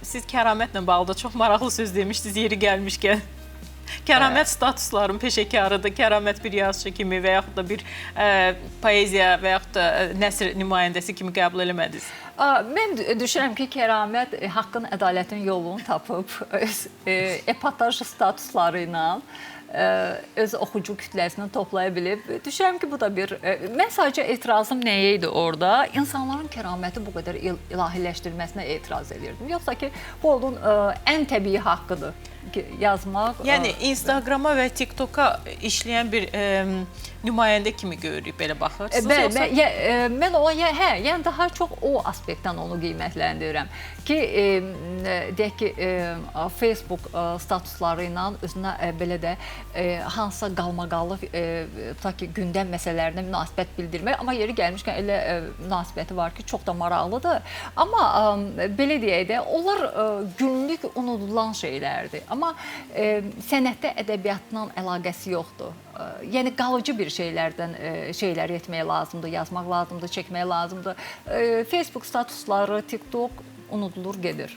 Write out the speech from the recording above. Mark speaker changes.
Speaker 1: Siz kəramətlə bağlı da çox maraqlı söz demişdiniz yeri gəlmişkən. Kəramət statusların peşəkarıdır. Kəramət bir yazıcı kimi və yaxud da bir poeziya və yaxud da nəsr nümayəndəsi kimi qəbul eləmədiniz.
Speaker 2: Mən düşünürəm ki, kəramət haqqın, ədalətin yolunu tapıb öz epataj statusları ilə öz oxucu kütləsini toplaya bilib. Düşünürəm ki, bu da bir... Mən sadəcə etirazım nəyə idi orada? İnsanların kəraməti bu qədər ilahiləşdirməsinə etiraz edirdim. Yoxsa ki, bu onun ən təbii haqqıdır yazmaq.
Speaker 1: Yəni, Instagrama və TikToka işləyən bir nümayəndə kimi görürük, belə baxırsınız?
Speaker 2: Mən yəni daha çox o aspektdən onu qiymətləndirirəm. Ki, deyək ki, Facebook statusları ilə özünə belə də hansısa qalmaqallı gündəm məsələlərinə münasibət bildirmək. Amma yeri gəlmişkən elə münasibəti var ki, çox da maraqlıdır. Amma belə deyək də, onlar günlük unudulan şeylərdir. Amma sənətdə ədəbiyyatla əlaqəsi yoxdur. Yəni, qalıcı bir şeylər etmək lazımdır, yazmaq lazımdır, çəkmək lazımdır. Facebook statusları, TikTok unudulur, gedir.